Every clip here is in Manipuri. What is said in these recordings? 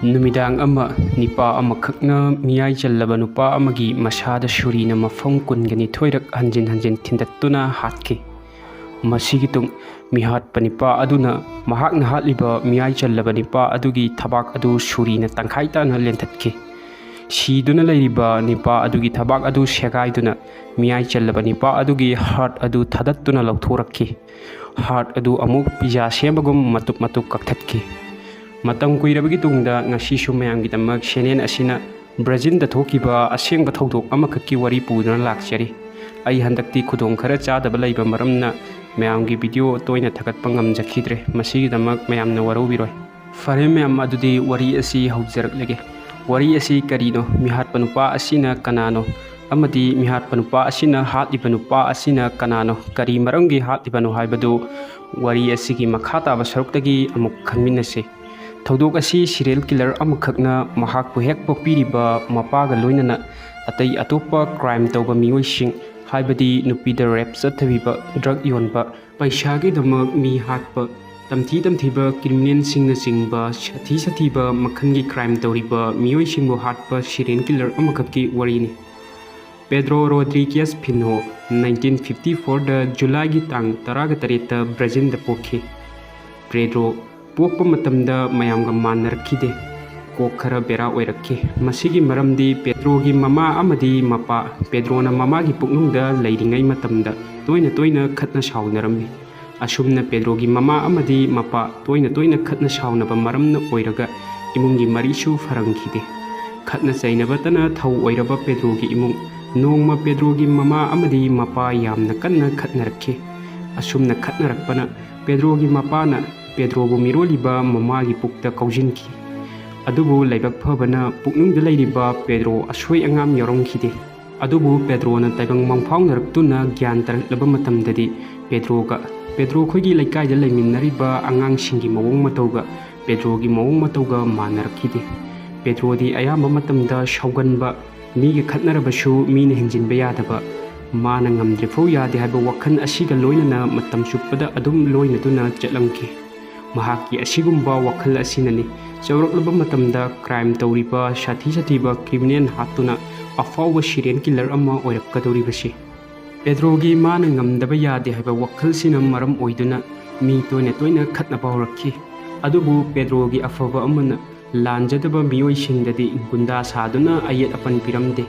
ꯅꯨꯃꯤꯗꯥꯡ ꯑꯃ ꯅꯤꯄꯥ ꯑꯃꯈꯛꯅ ꯃꯤꯌꯥꯏ ꯆꯜꯂꯕ ꯅꯨꯄꯥ ꯑꯃꯒꯤ ꯃꯁꯥꯗ ꯁꯨꯔꯤꯅ ꯃꯐꯝ 22ꯔꯛ ꯍꯟꯖꯤꯟ ꯍꯟꯖꯤꯟ ꯊꯤꯟꯗꯠꯇꯨꯅ ꯍꯥꯠꯈꯤ꯫ ꯃꯁꯤꯒꯤ ꯇꯨꯡ ꯃꯤꯍꯥꯠꯄ ꯅꯤꯄꯥ ꯑꯗꯨꯅ ꯃꯍꯥꯛꯅ ꯍꯥꯠꯂꯤꯕ ꯃꯤꯌꯥꯏ ꯆꯜꯂꯕ ꯅꯤꯄꯥ ꯑꯗꯨꯒꯤ ꯊꯕꯥꯛ ꯑꯗꯨ ꯁꯨꯔꯤꯅ ꯇꯪꯈꯥꯏ ꯇꯥꯅ ꯂꯦꯟꯊꯠꯈꯤ꯫ ꯁꯤꯗꯨꯅ ꯂꯩꯔꯤꯕ ꯅꯤꯄꯥ ꯑꯗꯨꯒꯤ ꯊꯕꯥꯛ ꯑꯗꯨ ꯁꯦꯒꯥꯏꯗꯨꯅ ꯃꯤꯌꯥꯏ ꯆꯜꯂꯕ ꯅꯤꯄꯥ ꯑꯗꯨꯒꯤ ꯍꯥꯔꯠ ꯑꯗꯨ ꯊꯥꯗꯠꯇꯨꯅ ꯂꯧꯊꯣꯔꯛꯈꯤ꯫ ꯍꯥꯔꯠ ꯑꯗꯨ ꯑꯃꯨꯛ ꯄꯤꯖꯥ ꯁꯦꯝꯕꯒꯨꯝ ꯃꯇꯨꯞ ꯃꯇꯨꯞ ꯀꯛꯊꯠꯈꯤ꯫ ꯃꯇꯝ ꯀꯨꯏꯔꯕꯒꯤ ꯇꯨꯡꯗ ꯉꯁꯤꯁꯨ ꯃꯌꯥꯝꯒꯤꯗꯃꯛ ꯁꯦꯅꯦꯟ ꯑꯁꯤꯅ ꯕ꯭ꯔꯥꯖꯤꯜꯗ ꯊꯣꯛꯈꯤꯕ ꯑꯁꯦꯡꯕ ꯊꯧꯗꯣꯛ ꯑꯃꯈꯛꯀꯤ ꯋꯥꯔꯤ ꯄꯨꯗꯨꯅ ꯂꯥꯛꯆꯔꯤ꯫ ꯑꯩ ꯍꯟꯗꯛꯇꯤ ꯈꯨꯗꯣꯡ ꯈꯔ ꯆꯥꯗꯕ ꯂꯩꯕ ꯃꯔꯝꯅ ꯃꯌꯥꯝꯒꯤ ꯚꯤꯗꯤꯑꯣ ꯇꯣꯏꯅ ꯊꯥꯒꯠꯄ ꯉꯝꯖꯈꯤꯗ꯭ꯔꯦ꯫ ꯃꯁꯤꯒꯤꯗꯃꯛ ꯃꯌꯥꯝꯅ ꯋꯥꯔꯧꯕꯤꯔꯣꯏ꯫ ꯐꯔꯦ ꯃꯌꯥꯝ, ꯑꯗꯨꯗꯤ ꯋꯥꯔꯤ ꯑꯁꯤ ꯍꯧꯖꯔꯛꯂꯒꯦ꯫ ꯋꯥꯔꯤ ꯑꯁꯤ ꯀꯔꯤꯅꯣ? ꯃꯤꯍꯥꯠꯄ ꯅꯨꯄꯥ ꯑꯁꯤꯅ ꯀꯅꯥꯅꯣ? ꯑꯃꯗꯤ ꯃꯤꯍꯥꯠꯄ ꯅꯨꯄꯥ ꯑꯁꯤꯅ ꯍꯥꯠꯂꯤꯕ ꯅꯨꯄꯥ ꯑꯁꯤꯅ ꯀꯅꯥꯅꯣ? ꯀꯔꯤ ꯃꯔꯝꯒꯤ ꯍꯥꯠꯂꯤꯕꯅꯣ ꯍꯥꯏꯕꯗꯨ ꯋꯥꯔꯤ ꯑꯁꯤꯒꯤ ꯃꯈꯥ ꯇꯥꯕ ꯁꯔꯨꯛꯇꯒꯤ ꯑꯃꯨꯛ ꯈꯪꯃꯤꯟꯅꯁꯤ꯫ ꯊꯧꯗꯣꯛ ꯑꯁꯤ ꯁꯤꯔꯤꯌꯦꯜ ꯀꯤꯂꯔ ꯑꯃꯈꯛꯅ ꯃꯍꯥꯛꯄꯨ ꯍꯦꯛ ꯄꯣꯛꯄꯤꯔꯤꯕ ꯃꯄꯥꯒ ꯂꯣꯏꯅꯅ ꯑꯇꯩ ꯑꯇꯣꯞꯄ ꯀ꯭ꯔꯥꯏꯝ ꯇꯧꯕ ꯃꯤꯑꯣꯏꯁꯤꯡ, ꯍꯥꯏꯕꯗꯤ ꯅꯨꯄꯤꯗ ꯔꯦꯞ ꯆꯠꯊꯕꯤꯕ, ꯗ꯭ꯔꯒ ꯌꯣꯟꯕ, ꯄꯩꯁꯥꯒꯤꯗꯃꯛ ꯃꯤ ꯍꯥꯠꯄ, ꯇꯝꯊꯤ ꯇꯝꯊꯤꯕ ꯀ꯭ꯔꯤꯃꯤꯅꯦꯜꯁꯤꯡꯅꯆꯤꯡꯕ ꯁꯥꯊꯤ ꯁꯥꯊꯤꯕ ꯃꯈꯜꯒꯤ ꯀ꯭ꯔꯥꯏꯝ ꯇꯧꯔꯤꯕ ꯃꯤꯑꯣꯏꯁꯤꯡꯕꯨ ꯍꯥꯠꯄ ꯁꯤꯔꯤꯌꯦꯜ ꯀꯤꯂꯔ ꯑꯃꯈꯛꯀꯤ ꯋꯥꯔꯤꯅꯤ꯫ ꯄꯦꯗ꯭ꯔꯣ ꯔꯣꯗ꯭ꯔꯤꯒꯦꯁ ꯐꯤꯟꯍꯣ 1954ꯗ ꯖꯨꯂꯥꯏꯒꯤ ꯇꯥꯡ 18ꯗ ꯕ꯭ꯔꯥꯖꯤꯜꯗ ꯄꯣꯛꯈꯤ꯫ ꯄꯦꯗ꯭ꯔꯣ ꯄꯣꯛꯄ ꯃꯇꯝꯗ ꯃꯌꯥꯝꯒ ꯃꯥꯟꯅꯔꯛꯈꯤꯗꯦ꯫ ꯀꯣꯛ ꯈꯔ ꯕꯦꯔꯥ ꯑꯣꯏꯔꯛꯈꯤ꯫ ꯃꯁꯤꯒꯤ ꯃꯔꯝꯗꯤ ꯄꯦꯗ꯭ꯔꯣꯒꯤ ꯃꯃꯥ ꯑꯃꯗꯤ ꯃꯄꯥ, ꯄꯦꯗ꯭ꯔꯣꯅ ꯃꯃꯥꯒꯤ ꯄꯨꯛꯅꯨꯡꯗ ꯂꯩꯔꯤꯉꯩ ꯃꯇꯝꯗ ꯇꯣꯏꯅ ꯇꯣꯏꯅ ꯈꯠꯅ ꯁꯥꯎꯅꯔꯝꯃꯤ꯫ ꯑꯁꯨꯝꯅ ꯄꯦꯗ꯭ꯔꯣꯒꯤ ꯃꯃꯥ ꯑꯃꯗꯤ ꯃꯄꯥ ꯇꯣꯏꯅ ꯇꯣꯏꯅ ꯈꯠꯅ ꯁꯥꯎꯅꯕ ꯃꯔꯝꯅ ꯑꯣꯏꯔꯒ ꯏꯃꯨꯡꯒꯤ ꯃꯔꯤꯁꯨ ꯐꯔꯝꯈꯤꯗꯦ꯫ ꯈꯠꯅ ꯆꯩꯅꯕꯇꯅ ꯊꯧ ꯑꯣꯏꯔꯕ ꯄꯦꯗ꯭ꯔꯣꯒꯤ ꯏꯃꯨꯡ ꯅꯣꯡꯃ ꯄꯦꯗ꯭ꯔꯣꯒꯤ ꯃꯃꯥ ꯑꯃꯗꯤ ꯃꯄꯥ ꯌꯥꯝꯅ ꯀꯟꯅ ꯈꯠꯅꯔꯛꯈꯤ꯫ ꯑꯁꯨꯝꯅ ꯈꯠꯅꯔꯛꯄꯅ ꯄꯦꯗ꯭ꯔꯣꯒꯤ ꯃꯄꯥꯅ ꯄꯦꯗ꯭ꯔꯣꯕꯨ ꯃꯤꯔꯣꯜꯂꯤꯕ ꯃꯃꯥꯒꯤ ꯄꯨꯛꯇ ꯀꯧꯁꯤꯟꯈꯤ꯫ ꯑꯗꯨꯕꯨ ꯂꯥꯏꯕꯛ ꯐꯕꯅ ꯄꯨꯛꯅꯨꯡꯗ ꯂꯩꯔꯤꯕ ꯄꯦꯗ꯭ꯔꯣ ꯑꯁꯣꯏ ꯑꯉꯥꯝ ꯌꯥꯎꯔꯝꯈꯤꯗꯦ꯫ ꯑꯗꯨꯕꯨ ꯄꯦꯗ꯭ꯔꯣꯅ ꯇꯥꯏꯕꯪ ꯃꯪꯐꯥꯎꯅꯔꯛꯇꯨꯅ ꯒ꯭ꯌꯥꯟ ꯇꯥꯔꯛꯂꯕ ꯃꯇꯝꯗꯗꯤ ꯄꯦꯗ꯭ꯔꯣ ꯈꯣꯏꯒꯤ ꯂꯩꯀꯥꯏꯗ ꯂꯩꯃꯤꯟꯅꯔꯤꯕ ꯑꯉꯥꯡꯁꯤꯡꯒꯤ ꯃꯑꯣꯡ ꯃꯇꯧꯒ ꯄꯦꯗ꯭ꯔꯣꯒꯤ ꯃꯑꯣꯡ ꯃꯇꯧꯒ ꯃꯥꯟꯅꯔꯛꯈꯤꯗꯦ꯫ ꯄꯦꯗ꯭ꯔꯣꯗꯤ ꯑꯌꯥꯝꯕ ꯃꯇꯝꯗ ꯁꯥꯎꯒꯟꯕ, ꯃꯤꯒ ꯈꯠꯅꯔꯕꯁꯨ ꯃꯤꯅ ꯍꯦꯟꯖꯤꯟꯕ ꯌꯥꯗꯕ, ꯃꯥꯅ ꯉꯝꯗ꯭ꯔꯤꯐꯥꯎ ꯌꯥꯗꯦ ꯍꯥꯏꯕ ꯋꯥꯈꯜ ꯑꯁꯤꯒ ꯂꯣꯏꯅꯅ ꯃꯇꯝ ꯆꯨꯞꯄꯗ ꯑꯗꯨꯝ ꯂꯣꯏꯅꯗꯨꯅ ꯆꯠꯂꯝꯈꯤ꯫ ꯃꯍꯥꯛꯀꯤ ꯑꯁꯤꯒꯨꯝꯕ ꯋꯥꯈꯜ ꯑꯁꯤꯅꯅꯤ ꯆꯥꯎꯔꯛꯂꯕ ꯃꯇꯝꯗ ꯀ꯭ꯔꯥꯏꯝ ꯇꯧꯔꯤꯕ ꯁꯥꯊꯤ ꯁꯥꯊꯤꯕ ꯀ꯭ꯔꯤꯃꯤꯅꯦꯜ ꯍꯥꯠꯇꯨꯅ ꯑꯐꯥꯎꯕ ꯁꯤꯔꯤꯌꯦꯜ ꯀꯤꯂꯔ ꯑꯃ ꯑꯣꯏꯔꯛꯀꯗꯧꯔꯤꯕꯁꯤ꯫ ꯄꯦꯗ꯭ꯔꯣꯒꯤ ꯃꯥꯅ ꯉꯝꯗꯕ ꯌꯥꯗꯦ ꯍꯥꯏꯕ ꯋꯥꯈꯜꯁꯤꯅ ꯃꯔꯝ ꯑꯣꯏꯗꯨꯅ ꯃꯤ ꯇꯣꯏꯅ ꯇꯣꯏꯅ ꯈꯠꯅꯕ ꯍꯧꯔꯛꯈꯤ꯫ ꯑꯗꯨꯕꯨ ꯄꯦꯗ꯭ꯔꯣꯒꯤ ꯑꯐꯕ ꯑꯃꯅ ꯂꯥꯟꯖꯗꯕ ꯃꯤꯑꯣꯏꯁꯤꯡꯗꯗꯤ ꯒꯨꯟꯗꯥ ꯁꯥꯗꯨꯅ ꯑꯌꯦꯠ ꯑꯄꯟ ꯄꯤꯔꯝꯗꯦ꯫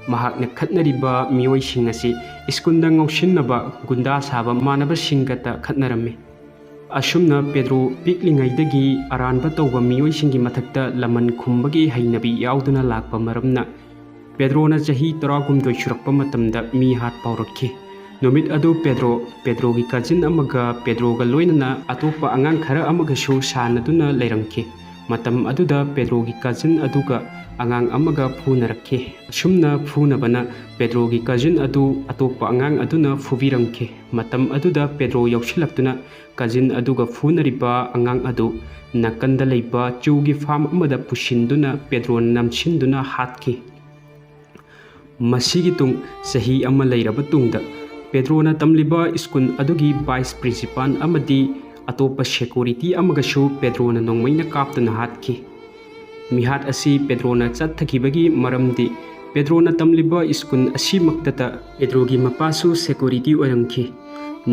ꯃꯍꯥꯛꯅ ꯈꯠꯅꯔꯤꯕ ꯃꯤꯑꯣꯏꯁꯤꯡ ꯑꯁꯤ ꯁ꯭ꯀꯨꯜꯗ ꯉꯥꯎꯁꯤꯟꯅꯕ, ꯒꯨꯟꯗꯥ ꯁꯥꯕ ꯃꯥꯟꯅꯕꯁꯤꯡꯒꯇ ꯈꯠꯅꯔꯝꯃꯤ꯫ ꯑꯁꯨꯝꯅ ꯄꯦꯗ꯭ꯔꯣ ꯄꯤꯛꯂꯤꯉꯩꯗꯒꯤ ꯑꯔꯥꯟꯕ ꯇꯧꯕ ꯃꯤꯑꯣꯏꯁꯤꯡꯒꯤ ꯃꯊꯛꯇ ꯂꯃꯟ ꯈꯨꯝꯕꯒꯤ ꯍꯩꯅꯕꯤ ꯌꯥꯎꯗꯨꯅ ꯂꯥꯛꯄ ꯃꯔꯝꯅ ꯄꯦꯗ꯭ꯔꯣꯅ ꯆꯍꯤ 19 ꯁꯨꯔꯛꯄ ꯃꯇꯝꯗ ꯃꯤ ꯍꯥꯠꯄ ꯍꯧꯔꯛꯈꯤ꯫ ꯅꯨꯃꯤꯠ ꯑꯗꯨ ꯄꯦꯗ꯭ꯔꯣꯒꯤ ꯀꯖꯤꯟ ꯑꯃꯒ ꯄꯦꯗ꯭ꯔꯣꯒ ꯂꯣꯏꯅꯅ ꯑꯇꯣꯞꯄ ꯑꯉꯥꯡ ꯈꯔ ꯑꯃꯒꯁꯨ ꯁꯥꯟꯅꯗꯨꯅ ꯂꯩꯔꯝꯈꯤ꯫ ꯃꯇꯝ ꯑꯗꯨꯗ ꯄꯦꯗ꯭ꯔꯣꯒꯤ ꯀꯖꯤꯟ ꯑꯗꯨꯒ ꯑꯉꯥꯡ ꯑꯃꯒ ꯐꯨꯅꯔꯛꯈꯤ꯫ ꯑꯁꯨꯝꯅ ꯐꯨꯅꯕꯅ ꯄꯦꯗ꯭ꯔꯣꯒꯤ ꯀꯖꯤꯟ ꯑꯗꯨ ꯑꯇꯣꯞꯄ ꯑꯉꯥꯡ ꯑꯗꯨꯅ ꯐꯨꯕꯤꯔꯝꯈꯤ꯫ ꯃꯇꯝ ꯑꯗꯨꯗ ꯄꯦꯗ꯭ꯔꯣ ꯌꯥꯎꯁꯤꯜꯂꯛꯇꯨꯅ ꯀꯖꯤꯟ ꯑꯗꯨꯒ ꯐꯨꯅꯔꯤꯕ ꯑꯉꯥꯡ ꯑꯗꯨ ꯅꯥꯀꯟꯗ ꯂꯩꯕ ꯆꯨꯒꯤ ꯐꯥꯔꯝ ꯑꯃꯗ ꯄꯨꯁꯤꯟꯗꯨꯅ ꯄꯦꯗ꯭ꯔꯣꯅ ꯅꯝꯁꯤꯟꯗꯨꯅ ꯍꯥꯠꯈꯤ꯫ ꯃꯁꯤꯒꯤ ꯇꯨꯡ ꯆꯍꯤ ꯑꯃ ꯂꯩꯔꯕ ꯇꯨꯡꯗ ꯄꯦꯗ꯭ꯔꯣꯅ ꯇꯝꯂꯤꯕ ꯁ꯭ꯀꯨꯜ ꯑꯗꯨꯒꯤ ꯚꯥꯏꯁ ꯄ꯭ꯔꯤꯟꯁꯤꯄꯥꯜ ꯑꯃꯗꯤ ꯑꯇꯣꯞꯄ ꯁꯦꯀ꯭ꯌꯨꯔꯤꯇꯤ ꯑꯃꯒꯁꯨ ꯄꯦꯗ꯭ꯔꯣꯅ ꯅꯣꯡꯃꯩꯅ ꯀꯥꯞꯇꯨꯅ ꯍꯥꯠꯈꯤ꯫ ꯃꯤꯍꯥꯠ ꯑꯁꯤ ꯄꯦꯗ꯭ꯔꯣꯅ ꯆꯠꯊꯈꯤꯕꯒꯤ ꯃꯔꯝꯗꯤ ꯄꯦꯗ꯭ꯔꯣꯅ ꯇꯝꯂꯤꯕ ꯁ꯭ꯀꯨꯜ ꯑꯁꯤꯃꯛꯇꯗ ꯄꯦꯗ꯭ꯔꯣꯒꯤ ꯃꯄꯥꯁꯨ ꯁꯦꯀ꯭ꯌꯨꯔꯤꯇꯤ ꯑꯣꯏꯔꯝꯈꯤ꯫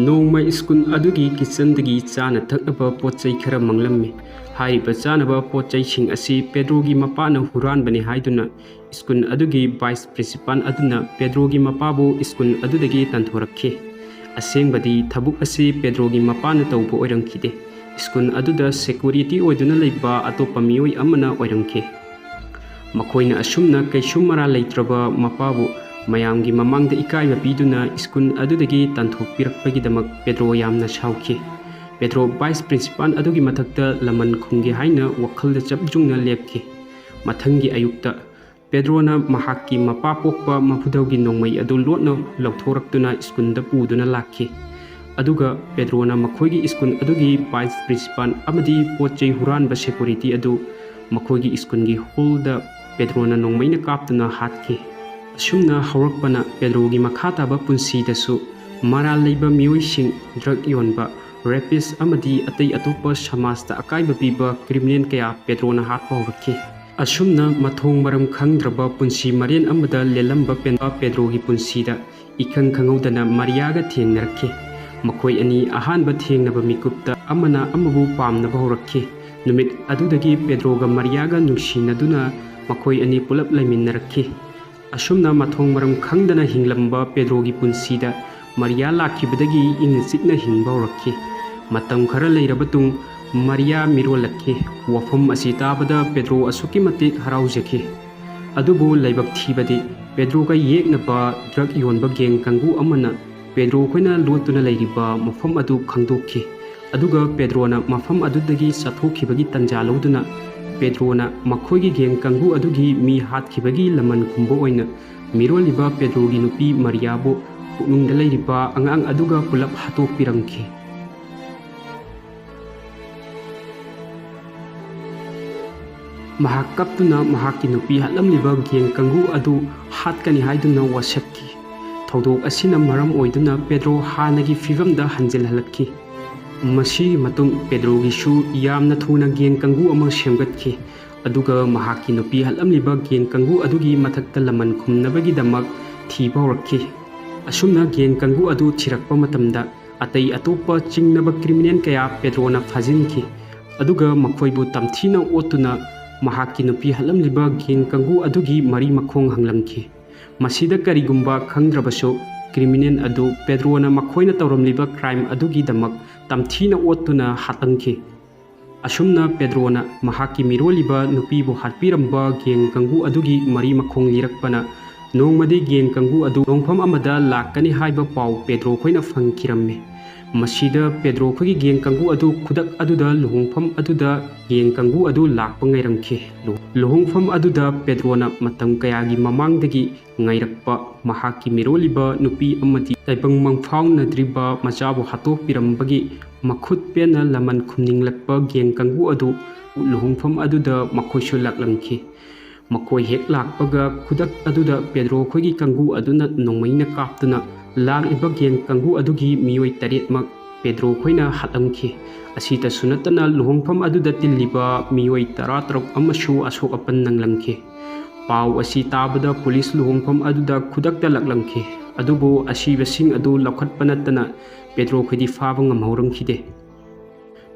ꯅꯣꯡꯃ ꯁ꯭ꯀꯨꯜ ꯑꯗꯨꯒꯤ ꯀꯤꯆꯟꯗꯒꯤ ꯆꯥꯅ ꯊꯛꯅꯕ ꯄꯣꯠꯆꯩ ꯈꯔ ꯃꯥꯡꯂꯝꯃꯤ꯫ ꯍꯥꯏꯔꯤꯕ ꯆꯥꯅꯕ ꯄꯣꯠꯆꯩꯁꯤꯡ ꯑꯁꯤ ꯄꯦꯗ꯭ꯔꯣꯒꯤ ꯃꯄꯥꯅ ꯍꯨꯔꯥꯟꯕꯅꯤ ꯍꯥꯏꯗꯨꯅ ꯁ꯭ꯀꯨꯜ ꯑꯗꯨꯒꯤ ꯚꯥꯏꯁ ꯄ꯭ꯔꯤꯟꯁꯤꯄꯥꯜ ꯑꯗꯨꯅ ꯄꯦꯗ꯭ꯔꯣꯒꯤ ꯃꯄꯥꯕꯨ ꯁ꯭ꯀꯨꯜ ꯑꯗꯨꯗꯒꯤ ꯇꯥꯟꯊꯣꯔꯛꯈꯤ꯫ ꯑꯁꯦꯡꯕꯗꯤ ꯊꯕꯛ ꯑꯁꯤ ꯄꯦꯗ꯭ꯔꯣꯒꯤ ꯃꯄꯥꯅ ꯇꯧꯕ ꯑꯣꯏꯔꯝꯈꯤꯗꯦ꯫ ꯁ꯭ꯀꯨꯜ ꯑꯗꯨꯗ ꯁꯦꯀ꯭ꯌꯨꯔꯤꯇꯤ ꯑꯣꯏꯗꯨꯅ ꯂꯩꯕ ꯑꯇꯣꯞꯄ ꯃꯤꯑꯣꯏ ꯑꯃꯅ ꯑꯣꯏꯔꯝꯈꯤ꯫ ꯃꯈꯣꯏꯅ ꯑꯁꯨꯝꯅ ꯀꯩꯁꯨ ꯃꯔꯥꯜ ꯂꯩꯇ꯭ꯔꯕ ꯃꯄꯥꯕꯨ ꯃꯌꯥꯝꯒꯤ ꯃꯃꯥꯡꯗ ꯏꯀꯥꯏꯕ ꯄꯤꯗꯨꯅ ꯁ꯭ꯀꯨꯜ ꯑꯗꯨꯗꯒꯤ ꯇꯥꯟꯊꯣꯛꯄꯤꯔꯛꯄꯒꯤꯗꯃꯛ ꯄꯦꯗ꯭ꯔꯣ ꯌꯥꯝꯅ ꯁꯥꯎꯈꯤ꯫ ꯄꯦꯗ꯭ꯔꯣ ꯚꯥꯏꯁ ꯄ꯭ꯔꯤꯟꯁꯤꯄꯥꯜ ꯑꯗꯨꯒꯤ ꯃꯊꯛꯇ ꯂꯃꯟ ꯈꯨꯝꯒꯦ ꯍꯥꯏꯅ ꯋꯥꯈꯜꯗ ꯆꯞ ꯌꯨꯡꯅ ꯂꯦꯞꯈꯤ꯫ ꯃꯊꯪꯒꯤ ꯑꯌꯨꯛꯇ ꯄꯦꯗ꯭ꯔꯣꯅ ꯃꯍꯥꯛꯀꯤ ꯃꯄꯥ ꯄꯣꯛꯄ ꯃꯄꯨꯗꯧꯒꯤ ꯅꯣꯡꯃꯩ ꯑꯗꯨ ꯂꯣꯠꯅ ꯂꯧꯊꯣꯔꯛꯇꯨꯅ ꯁ꯭ꯀꯨꯜꯗ ꯄꯨꯗꯨꯅ ꯂꯥꯛꯈꯤ꯫ ꯑꯗꯨꯒ ꯄꯦꯗ꯭ꯔꯣꯅ ꯃꯈꯣꯏꯒꯤ ꯁ꯭ꯀꯨꯜ ꯑꯗꯨꯒꯤ ꯚꯥꯏꯁ ꯄ꯭ꯔꯤꯟꯁꯤꯄꯥꯜ ꯑꯃꯗꯤ ꯄꯣꯠꯆꯩ ꯍꯨꯔꯥꯟꯕ ꯁꯦꯀ꯭ꯌꯨꯔꯤꯇꯤ ꯑꯗꯨ ꯃꯈꯣꯏꯒꯤ ꯁ꯭ꯀꯨꯜꯒꯤ ꯍꯣꯜꯗ ꯄꯦꯗ꯭ꯔꯣꯅ ꯅꯣꯡꯃꯩꯅ ꯀꯥꯞꯇꯨꯅ ꯍꯥꯠꯈꯤ꯫ ꯑꯁꯨꯝꯅ ꯍꯧꯔꯛꯄꯅ ꯄꯦꯗ꯭ꯔꯣꯒꯤ ꯃꯈꯥ ꯇꯥꯕ ꯄꯨꯟꯁꯤꯗꯁꯨ ꯃꯔꯥꯜ ꯂꯩꯕ ꯃꯤꯑꯣꯏꯁꯤꯡ, ꯗ꯭ꯔꯒ ꯌꯣꯟꯕ, ꯔꯦꯄꯤꯁ ꯑꯃꯗꯤ ꯑꯇꯩ ꯑꯇꯣꯞꯄ ꯁꯃꯥꯖꯇ ꯑꯀꯥꯏꯕ ꯄꯤꯕ ꯀ꯭ꯔꯤꯃꯤꯅꯦꯜ ꯀꯌꯥ ꯄꯦꯗ꯭ꯔꯣꯅ ꯍꯥꯠꯄ ꯍꯧꯔꯛꯈꯤ꯫ ꯑꯁꯨꯝꯅ ꯃꯊꯣꯡ ꯃꯔꯝ ꯈꯪꯗ꯭ꯔꯕ ꯄꯨꯟꯁꯤ ꯃꯔꯦꯟ ꯑꯃꯗ ꯂꯦꯜꯂꯝꯕ ꯄꯦꯗ꯭ꯔꯣꯒꯤ ꯄꯨꯟꯁꯤꯗ ꯏꯈꯪ ꯈꯪꯍꯧꯗꯅ ꯃꯔꯤꯌꯥꯒ ꯊꯦꯡꯅꯔꯛꯈꯤ꯫ ꯃꯈꯣꯏ ꯑꯅꯤ ꯑꯍꯥꯟꯕ ꯊꯦꯡꯅꯕ ꯃꯤꯀꯨꯞꯇ ꯑꯃꯅ ꯑꯃꯕꯨ ꯄꯥꯝꯅꯕ ꯍꯧꯔꯛꯈꯤ꯫ ꯅꯨꯃꯤꯠ ꯑꯗꯨꯗꯒꯤ ꯄꯦꯗ꯭ꯔꯣꯒ ꯃꯔꯤꯌꯥꯒ ꯅꯨꯡꯁꯤꯅꯗꯨꯅ ꯃꯈꯣꯏ ꯑꯅꯤ ꯄꯨꯂꯞ ꯂꯩꯃꯤꯟꯅꯔꯛꯈꯤ꯫ ꯑꯁꯨꯝꯅ ꯃꯊꯣꯡ ꯃꯔꯝ ꯈꯪꯗꯅ ꯍꯤꯡꯂꯝꯕ ꯄꯦꯗ꯭ꯔꯣꯒꯤ ꯄꯨꯟꯁꯤꯗ ꯃꯔꯤꯌꯥ ꯂꯥꯛꯈꯤꯕꯗꯒꯤ ꯏꯪꯅ ꯆꯤꯛꯅ ꯍꯤꯡꯕ ꯍꯧꯔꯛꯈꯤ꯫ ꯃꯇꯝ ꯈꯔ ꯂꯩꯔꯕ ꯇꯨꯡ ꯃꯔꯤꯌꯥ ꯃꯤꯔꯣꯜꯂꯛꯈꯤ꯫ ꯋꯥꯐꯝ ꯑꯁꯤ ꯇꯥꯕꯗ ꯄꯦꯗ꯭ꯔꯣ ꯑꯁꯨꯛꯀꯤ ꯃꯇꯤꯛ ꯍꯔꯥꯎꯖꯈꯤ꯫ ꯑꯗꯨꯕꯨ ꯂꯥꯏꯕꯛ ꯊꯤꯕꯗꯤ ꯄꯦꯗ꯭ꯔꯣꯒ ꯌꯦꯛꯅꯕ ꯗ꯭ꯔꯒ ꯌꯣꯟꯕ ꯒꯦꯡ ꯀꯥꯡꯕꯨ ꯑꯃꯅ ꯄꯦꯗ꯭ꯔꯣ ꯈꯣꯏꯅ ꯂꯣꯠꯇꯨꯅ ꯂꯩꯔꯤꯕ ꯃꯐꯝ ꯑꯗꯨ ꯈꯪꯗꯣꯛꯈꯤ꯫ ꯑꯗꯨꯒ ꯄꯦꯗ꯭ꯔꯣꯅ ꯃꯐꯝ ꯑꯗꯨꯗꯒꯤ ꯆꯠꯊꯣꯛꯈꯤꯕꯒꯤ ꯇꯟꯖꯥ ꯂꯧꯗꯨꯅ ꯄꯦꯗ꯭ꯔꯣꯅ ꯃꯈꯣꯏꯒꯤ ꯒꯦꯡ ꯀꯥꯡꯕꯨ ꯑꯗꯨꯒꯤ ꯃꯤ ꯍꯥꯠꯈꯤꯕꯒꯤ ꯂꯃꯟ ꯈꯨꯝꯕ ꯑꯣꯏꯅ ꯃꯤꯔꯣꯜꯂꯤꯕ ꯄꯦꯗ꯭ꯔꯣꯒꯤ ꯅꯨꯄꯤ ꯃꯔꯤꯌꯥꯕꯨ ꯄꯨꯛꯅꯨꯡꯗ ꯂꯩꯔꯤꯕ ꯑꯉꯥꯡ ꯑꯗꯨꯒ ꯄꯨꯂꯞ ꯍꯥꯠꯇꯣꯛꯄꯤꯔꯝꯈꯤ꯫ ꯃꯍꯥꯛ ꯀꯞꯇꯨꯅ ꯃꯍꯥꯛꯀꯤ ꯅꯨꯄꯤ ꯍꯥꯠꯂꯝꯂꯤꯕ ꯒꯦꯡ ꯀꯥꯡꯕꯨ ꯑꯗꯨ ꯍꯥꯠꯀꯅꯤ ꯍꯥꯏꯗꯨꯅ ꯋꯥꯁꯛꯈꯤ꯫ ꯊꯧꯗꯣꯛ ꯑꯁꯤꯅ ꯃꯔꯝ ꯑꯣꯏꯗꯨꯅ ꯄꯦꯗ꯭ꯔꯣ ꯍꯥꯟꯅꯒꯤ ꯐꯤꯚꯝꯗ ꯍꯟꯖꯤꯜꯍꯜꯂꯛꯈꯤ꯫ ꯃꯁꯤꯒꯤ ꯃꯇꯨꯡ ꯄꯦꯗ꯭ꯔꯣꯒꯤꯁꯨ ꯌꯥꯝꯅ ꯊꯨꯅ ꯒꯦꯡ ꯀꯥꯡꯕꯨ ꯑꯃ ꯁꯦꯝꯒꯠꯈꯤ꯫ ꯑꯗꯨꯒ ꯃꯍꯥꯛꯀꯤ ꯅꯨꯄꯤ ꯍꯥꯠꯂꯝꯂꯤꯕ ꯒꯦꯡ ꯀꯥꯡꯕꯨ ꯑꯗꯨꯒꯤ ꯃꯊꯛꯇ ꯂꯃꯟ ꯈꯨꯝꯅꯕꯒꯤꯗꯃꯛ ꯊꯤꯕ ꯍꯧꯔꯛꯈꯤ꯫ ꯑꯁꯨꯝꯅ ꯒꯦꯡ ꯀꯥꯡꯕꯨ ꯑꯗꯨ ꯊꯤꯔꯛꯄ ꯃꯇꯝꯗ ꯑꯇꯩ ꯑꯇꯣꯞꯄ ꯆꯤꯡꯅꯕ ꯀ꯭ꯔꯤꯃꯤꯅꯦꯜ ꯀꯌꯥ ꯄꯦꯗ꯭ꯔꯣꯅ ꯐꯥꯖꯤꯟꯈꯤ꯫ ꯑꯗꯨꯒ ꯃꯈꯣꯏꯕꯨ ꯇꯝꯊꯤꯅ ꯑꯣꯠꯇꯨꯅ ꯃꯍꯥꯛꯀꯤ ꯅꯨꯄꯤ ꯍꯥꯠꯂꯝꯂꯤꯕ ꯒꯦꯡ ꯀꯥꯡꯕꯨ ꯑꯗꯨꯒꯤ ꯃꯔꯤ ꯃꯈꯣꯡ ꯍꯪꯂꯝꯈꯤ꯫ ꯃꯁꯤꯗ ꯀꯔꯤꯒꯨꯝꯕ ꯈꯪꯗ꯭ꯔꯕꯁꯨ ꯀ꯭ꯔꯤꯃꯤꯅꯦꯜ ꯑꯗꯨ ꯄꯦꯗ꯭ꯔꯣꯅ ꯃꯈꯣꯏꯅ ꯇꯧꯔꯝꯂꯤꯕ ꯀ꯭ꯔꯥꯏꯝ ꯑꯗꯨꯒꯤꯗꯃꯛ ꯇꯝꯊꯤꯅ ꯑꯣꯠꯇꯨꯅ ꯍꯥꯠꯂꯝꯈꯤ꯫ ꯑꯁꯨꯝꯅ ꯄꯦꯗ꯭ꯔꯣꯅ ꯃꯍꯥꯛꯀꯤ ꯃꯤꯔꯣꯜꯂꯤꯕ ꯅꯨꯄꯤꯕꯨ ꯍꯥꯠꯄꯤꯔꯝꯕ ꯒꯦꯡ ꯀꯥꯡꯕꯨ ꯑꯗꯨꯒꯤ ꯃꯔꯤ ꯃꯈꯣꯡ ꯂꯤꯔꯛꯄꯅ ꯅꯣꯡꯃꯗꯤ ꯒꯦꯡ ꯀꯥꯡꯕꯨ ꯑꯗꯨ ꯂꯣꯡꯐꯝ ꯑꯃꯗ ꯂꯥꯛꯀꯅꯤ ꯍꯥꯏꯕ ꯄꯥꯎ ꯄꯦꯗ꯭ꯔꯣ ꯈꯣꯏꯅ ꯐꯪꯈꯤꯔꯝꯃꯤ꯫ ꯃꯁꯤꯗ ꯄꯦꯗ꯭ꯔꯣ ꯈꯣꯏꯒꯤ ꯒꯦꯡ ꯀꯥꯡꯕꯨ ꯑꯗꯨ ꯈꯨꯗꯛ ꯑꯗꯨꯗ ꯂꯨꯍꯣꯡꯐꯝ ꯑꯗꯨꯗ ꯒꯦꯡ ꯀꯥꯡꯕꯨ ꯑꯗꯨ ꯂꯥꯛꯄ ꯉꯥꯏꯔꯝꯈꯤ꯫ ꯂꯨꯍꯣꯡꯐꯝ ꯑꯗꯨꯗ ꯄꯦꯗ꯭ꯔꯣꯅ ꯃꯇꯝ ꯀꯌꯥꯒꯤ ꯃꯃꯥꯡꯗꯒꯤ ꯉꯥꯏꯔꯛꯄ ꯃꯍꯥꯛꯀꯤ ꯃꯤꯔꯣꯜꯂꯤꯕ ꯅꯨꯄꯤ ꯑꯃꯗꯤ ꯇꯥꯏꯕꯪ ꯃꯪꯐꯥꯎꯅꯗ꯭ꯔꯤꯕ ꯃꯆꯥꯕꯨ ꯍꯥꯠꯇꯣꯛꯄꯤꯔꯝꯕꯒꯤ ꯃꯈꯨꯠ ꯄꯦꯟꯅ ꯂꯃꯟ ꯈꯨꯝꯅꯤꯡꯂꯛꯄ ꯒꯦꯡ ꯀꯥꯡꯕꯨ ꯑꯗꯨ ꯂꯨꯍꯣꯡꯐꯝ ꯑꯗꯨꯗ ꯃꯈꯣꯏꯁꯨ ꯂꯥꯛꯂꯝꯈꯤ꯫ ꯃꯈꯣꯏ ꯍꯦꯛ ꯂꯥꯛꯄꯒ ꯈꯨꯗꯛ ꯑꯗꯨꯗ ꯄꯦꯗ꯭ꯔꯣ ꯈꯣꯏꯒꯤ ꯀꯥꯡꯕꯨ ꯑꯗꯨꯅ ꯅꯣꯡꯃꯩꯅ ꯀꯥꯞꯇꯨꯅ ꯂꯥꯛꯂꯤꯕ ꯒꯦꯡ ꯀꯥꯡꯕꯨ ꯑꯗꯨꯒꯤ ꯃꯤꯑꯣꯏ 8ꯃꯛ ꯄꯦꯗ꯭ꯔꯣ ꯈꯣꯏꯅ ꯍꯥꯠꯂꯝꯈꯤ꯫ ꯑꯁꯤꯇꯁꯨ ꯅꯠꯇꯅ ꯂꯨꯍꯣꯡꯐꯝ ꯑꯗꯨꯗ ꯇꯤꯜꯂꯤꯕ ꯃꯤꯑꯣꯏ 13 ꯑꯃꯁꯨ ꯑꯁꯣꯛ ꯑꯄꯟ ꯅꯪꯂꯝꯈꯤ꯫ ꯄꯥꯎ ꯑꯁꯤ ꯇꯥꯕꯗ ꯄꯨꯂꯤꯁ ꯂꯨꯍꯣꯡꯐꯝ ꯑꯗꯨꯗ ꯈꯨꯗꯛꯇ ꯂꯥꯛꯂꯝꯈꯤ꯫ ꯑꯗꯨꯕꯨ ꯑꯁꯤꯕꯁꯤꯡ ꯑꯗꯨ ꯂꯧꯈꯠꯄ ꯅꯠꯇꯅ ꯄꯦꯗ꯭ꯔꯣ ꯈꯣꯏꯗꯤ ꯐꯥꯕ ꯉꯝꯍꯧꯔꯝꯈꯤꯗꯦ꯫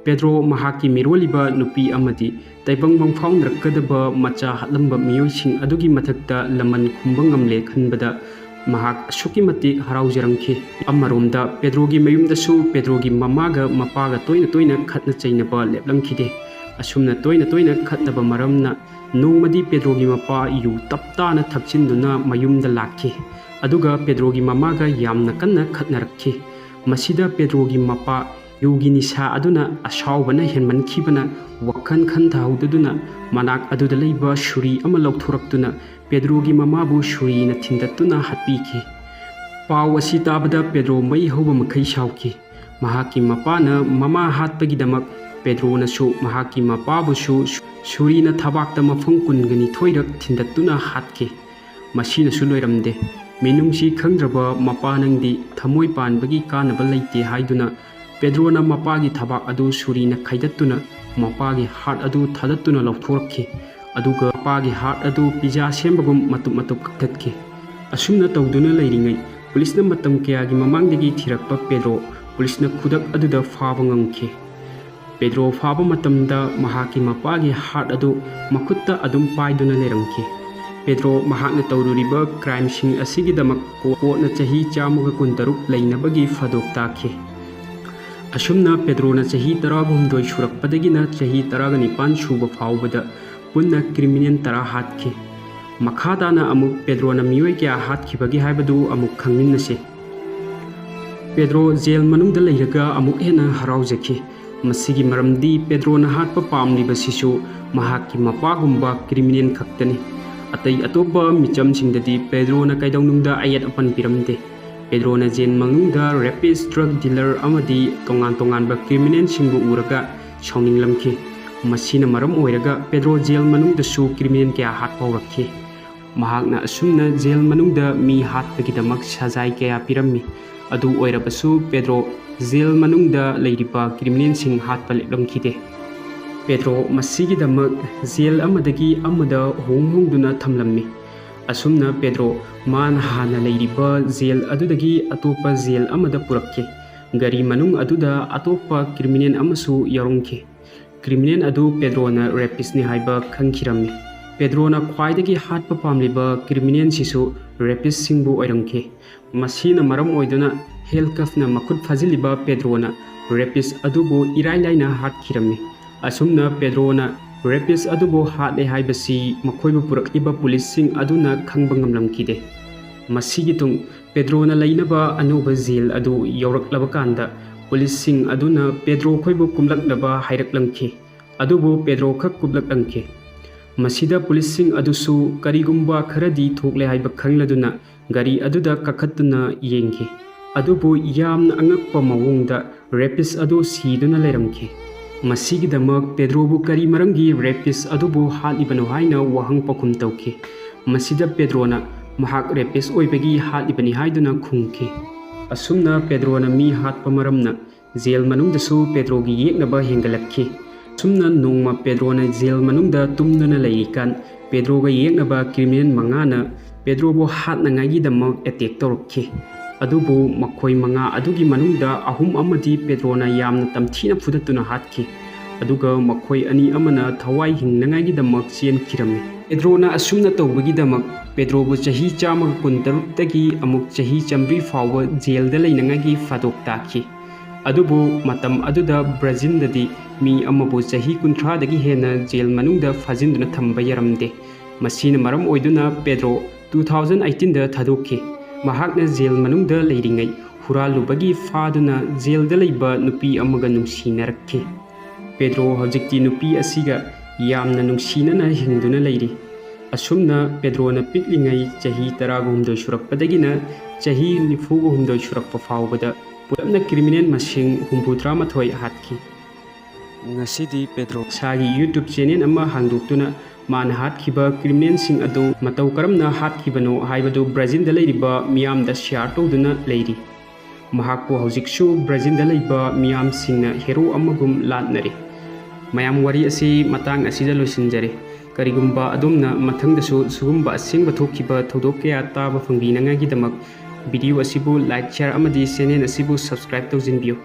ꯄꯦꯗ꯭ꯔꯣ ꯃꯍꯥꯛꯀꯤ ꯃꯤꯔꯣꯜꯂꯤꯕ ꯅꯨꯄꯤ ꯑꯃꯗꯤ ꯇꯥꯏꯕꯪ ꯃꯪꯐꯥꯎꯅꯔꯛꯀꯗꯕ ꯃꯆꯥ ꯍꯥꯠꯂꯝꯕ ꯃꯤꯑꯣꯏꯁꯤꯡ ꯑꯗꯨꯒꯤ ꯃꯊꯛꯇ ꯂꯃꯟ ꯈꯨꯝꯕ ꯉꯝꯂꯦ ꯈꯟꯕꯗ ꯃꯍꯥꯛ ꯑꯁꯨꯛꯀꯤ ꯃꯇꯤꯛ ꯍꯔꯥꯎꯖꯔꯝꯈꯤ꯫ ꯑꯃꯔꯣꯝꯗ ꯄꯦꯗ꯭ꯔꯣꯒꯤ ꯃꯌꯨꯝꯗꯁꯨ ꯄꯦꯗ꯭ꯔꯣꯒꯤ ꯃꯃꯥꯒ ꯃꯄꯥꯒ ꯇꯣꯏꯅ ꯇꯣꯏꯅ ꯈꯠꯅ ꯆꯩꯅꯕ ꯂꯦꯞꯂꯝꯈꯤꯗꯦ꯫ ꯑꯁꯨꯝꯅ ꯇꯣꯏꯅ ꯇꯣꯏꯅ ꯈꯠꯅꯕ ꯃꯔꯝꯅ ꯅꯣꯡꯃꯗꯤ ꯄꯦꯗ꯭ꯔꯣꯒꯤ ꯃꯄꯥ ꯌꯨ ꯇꯞꯇꯥꯅ ꯊꯛꯆꯤꯟꯗꯨꯅ ꯃꯌꯨꯝꯗ ꯂꯥꯛꯈꯤ꯫ ꯑꯗꯨꯒ ꯄꯦꯗ꯭ꯔꯣꯒꯤ ꯃꯃꯥꯒ ꯌꯥꯝꯅ ꯀꯟꯅ ꯈꯠꯅꯔꯛꯈꯤ꯫ ꯃꯁꯤꯗ ꯄꯦꯗ꯭ꯔꯣꯒꯤ ꯃꯄꯥ ꯌꯨꯒꯤ ꯅꯤꯁꯥ ꯑꯗꯨꯅ ꯑꯁꯥꯎꯕꯅ ꯍꯦꯟꯃꯟꯈꯤꯕꯅ ꯋꯥꯈꯜ ꯈꯟꯊꯍꯧꯗꯗꯨꯅ ꯃꯅꯥꯛ ꯑꯗꯨꯗ ꯂꯩꯕ ꯁꯨꯔꯤ ꯑꯃ ꯂꯧꯊꯣꯔꯛꯇꯨꯅ ꯄꯦꯗ꯭ꯔꯣꯒꯤ ꯃꯃꯥꯕꯨ ꯁꯨꯔꯤꯅ ꯊꯤꯟꯗꯠꯇꯨꯅ ꯍꯥꯠꯄꯤꯈꯤ꯫ ꯄꯥꯎ ꯑꯁꯤ ꯇꯥꯕꯗ ꯄꯦꯗ꯭ꯔో ꯃꯩ ꯍꯧꯕ ꯃꯈꯩ ꯁꯥꯎꯈꯤ꯫ ꯃꯍꯥꯛꯀꯤ ꯃꯄꯥꯅ ꯃꯃꯥ ꯍꯥꯠꯄꯒꯤꯗꯃꯛ ꯄꯦꯗ꯭ꯔꯣꯅꯁꯨ ꯃꯍꯥꯛꯀꯤ ꯃꯄꯥꯕꯨꯁꯨ ꯁꯨꯔꯤꯅ ꯊꯕꯥꯛꯇ ꯃꯐꯝ 22ꯔꯛ ꯊꯤꯟꯗꯠꯇꯨꯅ ꯍꯥꯠꯈꯤ꯫ ꯃꯁꯤꯅꯁꯨ ꯂꯣꯏꯔꯝꯗꯦ꯫ ꯃꯤꯅꯨꯡꯁꯤ ꯈꯪꯗ꯭ꯔꯕ ꯃꯄꯥ ꯅꯪꯗꯤ ꯊꯃꯣꯏ ꯄꯥꯟꯕꯒꯤ ꯀꯥꯟꯅꯕ ꯂꯩꯇꯦ ꯍꯥꯏꯗꯨꯅ ꯄꯦꯗ꯭ꯔꯣꯅ ꯃꯄꯥꯒꯤ ꯊꯕꯥꯛ ꯑꯗꯨ ꯁꯨꯔꯤꯅ ꯈꯥꯏꯗꯠꯇꯨꯅ ꯃꯄꯥꯒꯤ ꯍꯥꯔꯠ ꯑꯗꯨ ꯊꯥꯗꯠꯇꯨꯅ ꯂꯧꯊꯣꯔꯛꯈꯤ꯫ ꯑꯗꯨꯒ ꯃꯄꯥꯒꯤ ꯍꯥꯔꯠ ꯑꯗꯨ ꯄꯤꯖꯥ ꯁꯦꯝꯕꯒꯨꯝ ꯃꯇꯨꯞ ꯃꯇꯨꯞ ꯀꯛꯊꯠꯈꯤ꯫ ꯑꯁꯨꯝꯅ ꯇꯧꯗꯨꯅ ꯂꯩꯔꯤꯉꯩ ꯄꯨꯂꯤꯁꯅ ꯃꯇꯝ ꯀꯌꯥꯒꯤ ꯃꯃꯥꯡꯗꯒꯤ ꯊꯤꯔꯛꯄ ꯄꯦꯗ꯭ꯔꯣ ꯄꯨꯂꯤꯁꯅ ꯈꯨꯗꯛ ꯑꯗꯨꯗ ꯐꯥꯕ ꯉꯝꯈꯤ꯫ ꯄꯦꯗ꯭ꯔോ ꯐꯥꯕ ꯃꯇꯝꯗ ꯃꯍꯥꯛꯀꯤ ꯃꯄꯥꯒꯤ ꯍꯥꯔꯠ ꯑꯗꯨ ꯃꯈꯨꯠꯇ ꯑꯗꯨꯝ ꯄꯥꯏꯗꯨꯅ ꯂꯩꯔꯝꯈꯤ꯫ ꯄꯦꯗ꯭ꯔꯣ ꯃꯍꯥꯛꯅ ꯇꯧꯔꯨꯔꯤꯕ ꯀ꯭ꯔꯥꯏꯝꯁꯤꯡ ꯑꯁꯤꯒꯤꯗꯃꯛ ꯀꯣꯔꯠꯅ ꯆꯍꯤ 113 ꯂꯩꯅꯕꯒꯤ ꯐꯗꯣꯛ ꯇꯥꯈꯤ꯫ ꯑꯁꯨꯝꯅ ꯄꯦꯗ꯭ꯔꯣꯅ ꯆꯍꯤ 13 ꯁꯨꯔꯛꯄꯗꯒꯤꯅ ꯆꯍꯤ 19 ꯁꯨꯕ ꯐꯥꯎꯕꯗ ꯄꯨꯟꯅ ꯀ꯭ꯔꯤꯃꯤꯅꯦꯜ 10 ꯍꯥꯠꯈꯤ꯫ ꯃꯈꯥ ꯇꯥꯅ ꯑꯃꯨꯛ ꯄꯦꯗ꯭ꯔꯣꯅ ꯃꯤꯑꯣꯏ ꯀꯌꯥ ꯍꯥꯠꯈꯤꯕꯒꯦ ꯍꯥꯏꯕꯗꯨ ꯑꯃꯨꯛ ꯈꯪꯃꯤꯟꯅꯁꯤ꯫ ꯄꯦꯗ꯭ꯔോ ꯖꯦꯜ ꯃꯅꯨꯡꯗ ꯂꯩꯔꯒ ꯑꯃꯨꯛ ꯍꯦꯟꯅ ꯍꯔꯥꯎꯖꯈꯤ꯫ ꯃꯁꯤꯒꯤ ꯃꯔꯝꯗꯤ ꯄꯦꯗ꯭ꯔꯣꯅ ꯍꯥꯠꯄ ꯄꯥꯝꯂꯤꯕꯁꯤꯁු ꯃꯍꯥꯛꯀꯤ ꯃꯄꯥꯒꯨꯝꯕ ꯀ꯭ꯔꯤꯃꯤꯅꯦꯜ ꯈꯛꯇꯅꯤ꯫ ꯑꯇꯩ ꯑꯇꯣꯞꯄ ꯃꯤꯆꯝꯁꯤꯡꯗꯗꯤ ꯄꯦꯗ꯭ꯔꯣꯅ ꯀꯩꯗꯧꯅꯨꯡꯗ ꯑꯌꯦꯠ ꯑꯄꯟ ꯄꯤꯔꯝꯗꯦ꯫ ꯄꯦꯗ꯭ꯔꯣꯅ ꯖꯦꯜ ꯃꯅꯨꯡꯗ ꯔꯦꯄꯤꯁ, ꯗ꯭ꯔꯒ ꯗꯤꯂꯔ ꯑꯃꯗꯤ ꯇꯣꯉꯥꯟ ꯇꯣꯉꯥꯟꯕ ꯀ꯭ꯔꯤꯃꯤꯅꯦꯜꯁꯤꯡꯕꯨ ꯎꯔꯒ ꯁꯥꯎꯅꯤꯡꯂꯝꯈꯤ꯫ ꯃꯁꯤꯅ ꯃꯔꯝ ꯑꯣꯏꯔꯒ ꯄꯦꯗ꯭ꯔꯣ ꯖꯦꯜ ꯃꯅꯨꯡꯗꯁꯨ ꯀ꯭ꯔꯤꯃꯤꯅꯦꯜ ꯀꯌꯥ ꯍꯥꯠꯄ ꯍꯧꯔꯛꯈꯤ꯫ ꯃꯍꯥꯛꯅ ꯑꯁꯨꯝꯅ ꯖꯦꯜ ꯃꯅꯨꯡꯗ ꯃꯤ ꯍꯥꯠꯄꯒꯤꯗꯃꯛ ꯁꯖꯥꯏ ꯀꯌꯥ ꯄꯤꯔꯝꯃꯤ꯫ ꯑꯗꯨ ꯑꯣꯏꯔꯕꯁꯨ ꯄꯦꯗ꯭ꯔꯣ ꯖꯦꯜ ꯃꯅꯨꯡꯗ ꯂꯩꯔꯤꯕ ꯀ꯭ꯔꯤꯃꯤꯅꯦꯜꯁꯤꯡ ꯍꯥꯠꯄ ꯂꯦꯞꯂꯝꯈꯤꯗꯦ꯫ ꯄꯦꯗ꯭ꯔꯣ ꯃꯁꯤꯒꯤꯗꯃꯛ ꯖꯦꯜ ꯑꯃꯗꯒꯤ ꯑꯃꯗ ꯍꯣꯡꯗꯨꯅ ꯊꯝꯂꯝꯃꯤ꯫ ꯑꯁꯨꯝꯅ ꯄꯦꯗ꯭ꯔꯣ ꯃꯥꯅ ꯍꯥꯟꯅ ꯂꯩꯔꯤꯕ ꯖꯦꯜ ꯑꯗꯨꯗꯒꯤ ꯑꯇꯣꯞꯄ ꯖꯦꯜ ꯑꯃꯗ ꯄꯨꯔꯛꯈꯤ꯫ ꯒꯥꯔꯤ ꯃꯅꯨꯡ ꯑꯗꯨꯗ ꯑꯇꯣꯞꯄ ꯀ꯭ꯔꯤꯃꯤꯅꯦꯜ ꯑꯃꯁꯨ ꯌꯥꯎꯔꯝꯈꯤ꯫ ꯀ꯭ꯔꯤꯃꯤꯅꯦꯜ ꯑꯗꯨ ꯄꯦꯗ꯭ꯔꯣꯅ ꯔꯦꯄꯤꯁꯅꯤ ꯍꯥꯏꯕ ꯈꯪꯈꯤꯔꯝꯃꯤ꯫ ꯄꯦꯗ꯭ꯔꯣꯅ ꯈ꯭ꯋꯥꯏꯗꯒꯤ ꯍꯥꯠꯄ ꯄꯥꯝꯂꯤꯕ ꯀ꯭ꯔꯤꯃꯤꯅꯦꯜꯁꯤꯁꯨ ꯔꯦꯄꯤꯁꯁꯤꯡꯕꯨ ꯑꯣꯏꯔꯝꯈꯤ꯫ ꯃꯁꯤꯅ ꯃꯔꯝ ꯑꯣꯏꯗꯨꯅ ꯍꯦꯟꯀꯐꯅ ꯃꯈꯨꯠ ꯐꯥꯖꯤꯜꯂꯤꯕ ꯄꯦꯗ꯭ꯔꯣꯅ ꯔꯦꯄꯤꯁ ꯑꯗꯨꯕꯨ ꯏꯔꯥꯏ ꯂꯥꯏꯅ ꯍꯥꯠꯈꯤꯔꯝꯃꯤ꯫ ꯑꯁꯨꯝꯅ ꯄꯦꯗ꯭ꯔꯣꯅ ꯔꯦꯄꯤꯁ ꯑꯗꯨꯕꯨ ꯍꯥꯠꯂꯦ ꯍꯥꯏꯕꯁꯤ ꯃꯈꯣꯏꯕꯨ ꯄꯨꯔꯛꯂꯤꯕ ꯄꯨꯂꯤꯁꯁꯤꯡ ꯑꯗꯨꯅ ꯈꯪꯕ ꯉꯝꯂꯝꯈꯤꯗꯦ꯫ ꯃꯁꯤꯒꯤ ꯇꯨꯡ ꯄꯦꯗ꯭ꯔꯣꯅ ꯂꯩꯅꯕ ꯑꯅꯧꯕ ꯖꯦꯜ ꯑꯗꯨ ꯌꯧꯔꯛꯂꯕ ꯀꯥꯟꯗ ꯄꯨꯂꯤꯁꯁꯤꯡ ꯑꯗꯨꯅ ꯄꯦꯗ꯭ꯔꯣ ꯈꯣꯏꯕꯨ ꯀꯨꯝꯂꯛꯅꯕ ꯍꯥꯏꯔꯛꯂꯝꯈꯤ꯫ ꯑꯗꯨꯕꯨ ꯄꯦꯗ꯭ꯔോ ꯈꯛ ꯀꯨꯝꯂꯛꯂꯝꯈꯤ꯫ ꯃꯁꯤꯗ ꯄꯨꯂꯤꯁꯁꯤꯡ ꯑꯗꯨꯁꯨ ꯀꯔꯤꯒꯨꯝꯕ ꯈꯔꯗꯤ ꯊꯣꯛꯂꯦ ꯍꯥꯏꯕ ꯈꯪꯂꯗꯨꯅ ꯒꯥꯔꯤ ꯑꯗꯨꯗ ꯀꯥꯈꯠꯇꯨꯅ ꯌꯦꯡꯈꯤ꯫ ꯑꯗꯨꯕꯨ ꯌꯥꯝꯅ ꯑꯉꯛꯄ ꯃꯑꯣꯡꯗ ꯔꯦꯄꯤꯁ ꯑꯗꯨ ꯁꯤꯗꯨꯅ ꯂꯩꯔꯝꯈꯤ꯫ ꯃꯁꯤꯒꯤꯗꯃꯛ ꯄꯦꯗ꯭ꯔꯣꯕꯨ ꯀꯔꯤ ꯃꯔꯝꯒꯤ ꯔꯦꯄꯤꯁ ꯑꯗꯨꯕꯨ ꯍꯥꯠꯂꯤꯕꯅꯣ ꯍꯥꯏꯅ ꯋꯥꯍꯪ ꯄꯥꯎꯈꯨꯝ ꯇꯧꯈꯤ꯫ ꯃꯁꯤꯗ ꯄꯦꯗ꯭ꯔꯣꯅ ꯃꯍꯥꯛ ꯔꯦꯄꯤꯁ ꯑꯣꯏꯕꯒꯤ ꯍꯥꯠꯂꯤꯕꯅꯤ ꯍꯥꯏꯗꯨꯅ ꯈꯨꯝꯈꯤ꯫ ꯑꯁꯨꯝꯅ ꯄꯦꯗ꯭ꯔꯣꯅ ꯃꯤ ꯍꯥꯠꯄ ꯃꯔꯝꯅ ꯖꯦꯜ ꯃꯅꯨꯡꯗꯁꯨ ꯄꯦꯗ꯭ꯔꯣꯒꯤ ꯌꯦꯛꯅꯕ ꯍꯦꯟꯒꯠꯂꯛꯈꯤ꯫ ꯑꯁꯨꯝꯅ ꯅꯣꯡꯃ ꯄꯦꯗ꯭ꯔꯣꯅ ꯖꯦꯜ ꯃꯅꯨꯡꯗ ꯇꯨꯝꯗꯨꯅ ꯂꯩꯔꯤꯀꯥꯟ ꯄꯦꯗ꯭ꯔꯣꯒ ꯌꯦꯛꯅꯕ ꯀ꯭ꯔꯤꯃꯤꯅꯦꯜ 5ꯅ ꯄꯦꯗ꯭ꯔꯣꯕꯨ ꯍꯥꯠꯅꯉꯥꯏꯒꯤꯗꯃꯛ ꯑꯦꯇꯦꯛ ꯇꯧꯔꯛꯈꯤ꯫ ꯑꯗꯨꯕꯨ ꯃꯈꯣꯏ 5 ꯑꯗꯨꯒꯤ ꯃꯅꯨꯡꯗ 3 ꯑꯃꯗꯤ ꯄꯦꯗ꯭ꯔꯣꯅ ꯌꯥꯝꯅ ꯇꯝꯊꯤꯅ ꯐꯨꯗꯠꯇꯨꯅ ꯍꯥꯠꯈꯤ꯫ ꯑꯗꯨꯒ ꯃꯈꯣꯏ 2 ꯑꯃꯅ ꯊꯋꯥꯏ ꯍꯤꯡꯅꯉꯥꯏꯒꯤꯗꯃꯛ ꯆꯦꯟꯈꯤꯔꯝꯃꯤ꯫ ꯄꯦꯗ꯭ꯔꯣꯅ ꯑꯁꯨꯝꯅ ꯇꯧꯕꯒꯤꯗꯃꯛ ꯄꯦꯗ꯭ꯔꯣꯕꯨ ꯆꯍꯤ 123ꯗꯒꯤ ꯑꯃꯨꯛ ꯆꯍꯤ 100 ꯐꯥꯎꯕ ꯖꯦꯜꯗ ꯂꯩꯅꯉꯥꯏꯒꯤ ꯐꯥꯗꯣꯛ ꯇꯥꯈꯤ꯫ ꯑꯗꯨꯕꯨ ꯃꯇꯝ ꯑꯗꯨꯗ ꯕ꯭ꯔꯥꯖꯤꯜꯗꯗꯤ ꯃꯤ ꯑꯃꯕꯨ ꯆꯍꯤ 30ꯗꯒꯤ ꯍꯦꯟꯅ ꯖꯦꯜ ꯃꯅꯨꯡꯗ ꯐꯥꯖꯤꯟꯗꯨꯅ ꯊꯝꯕ ꯌꯥꯔꯝꯗꯦ꯫ ꯃꯁꯤꯅ ꯃꯔꯝ ꯑꯣꯏꯗꯨꯅ ꯄꯦꯗ꯭ꯔꯣ 2018ꯗ ꯊꯥꯗꯣꯛꯈꯤ꯫ ꯃꯍꯥꯛꯅ ꯖꯦꯜ ꯃꯅꯨꯡꯗ ꯂꯩꯔꯤꯉꯩ ꯍꯨꯔꯥꯜꯂꯨꯕꯒꯤ ꯐꯥꯗꯨꯅ ꯖꯦꯜꯗ ꯂꯩꯕ ꯅꯨꯄꯤ ꯑꯃꯒ ꯅꯨꯡꯁꯤꯅꯔꯛꯈꯤ꯫ ꯄꯦꯗ꯭ꯔോ ꯍꯧꯖꯤꯛꯇꯤ ꯅꯨꯄꯤ ꯑꯁꯤꯒ ꯌꯥꯝꯅ ꯅꯨꯡꯁꯤꯅꯅ ꯍꯤꯡꯗꯨꯅ ꯂꯩꯔꯤ꯫ ꯑꯁꯨꯝꯅ ꯄꯦꯗ꯭ꯔꯣꯅ ꯄꯤꯛꯂꯤꯉꯩ ꯆꯍꯤ 13 ꯁꯨꯔꯛꯄꯗꯒꯤꯅ ꯆꯍꯤ 93 ꯁꯨꯔꯛꯄ ꯐꯥꯎꯕꯗ ꯄꯨꯂꯞꯅ ꯀ꯭ꯔꯤꯃꯤꯅꯦꯜ ꯃꯁꯤꯡ 63 ꯍꯥꯠꯈꯤ꯫ ꯉꯁꯤꯗꯤ ꯄꯦꯗ꯭ꯔꯣ ꯃꯁꯥꯒꯤ ꯌꯨꯇ꯭ꯌꯨꯕ ꯆꯦꯅꯦꯜ ꯑꯃ ꯍꯥꯡꯗꯣꯛꯇꯨꯅ ꯃꯥꯅ ꯍꯥꯠꯈꯤꯕ ꯀ꯭ꯔꯤꯃꯤꯅꯦꯜꯁꯤꯡ ꯑꯗꯨ ꯃꯇꯧ ꯀꯔꯝꯅ ꯍꯥꯠꯈꯤꯕꯅꯣ ꯍꯥꯏꯕꯗꯨ ꯕ꯭ꯔꯥꯖꯤꯜꯗ ꯂꯩꯔꯤꯕ ꯃꯤꯌꯥꯝꯗ ꯁꯦꯌꯔ ꯇꯧꯗꯨꯅ ꯂꯩꯔꯤ꯫ ꯃꯍꯥꯛꯄꯨ ꯍꯧꯖꯤꯛꯁꯨ ꯕ꯭ꯔꯥꯖꯤꯜꯗ ꯂꯩꯕ ꯃꯤꯌꯥꯝꯁꯤꯡꯅ ꯍꯦꯔꯣ ꯑꯃꯒꯨꯝ ꯂꯥꯠꯅꯔꯤ꯫ ꯃꯌꯥꯝ ꯋꯥꯔꯤ ꯑꯁꯤ ꯃꯇꯥꯡ ꯑꯁꯤꯗ ꯂꯣꯏꯁꯤꯟꯖꯔꯦ꯫ ꯀꯔꯤꯒꯨꯝꯕ ꯑꯗꯣꯝꯅ ꯃꯊꯪꯗꯁꯨ ꯁꯤꯒꯨꯝꯕ ꯑꯁꯦꯡꯕ ꯊꯣꯛꯈꯤꯕ ꯊꯧꯗꯣꯛ ꯀꯌꯥ ꯇꯥꯕ ꯐꯪꯕꯤꯅꯉꯥꯏꯒꯤꯗꯃꯛ ꯚꯤꯗꯤꯑꯣ ꯑꯁꯤꯕꯨ ꯂꯥꯏꯛ, ꯁꯦꯌꯔ ꯑꯃꯗꯤ ꯆꯦꯅꯦꯜ ꯑꯁꯤꯕꯨ ꯁꯕꯁꯀ꯭ꯔꯥꯏꯕ ꯇꯧꯖꯤꯟꯕꯤꯌꯨ꯫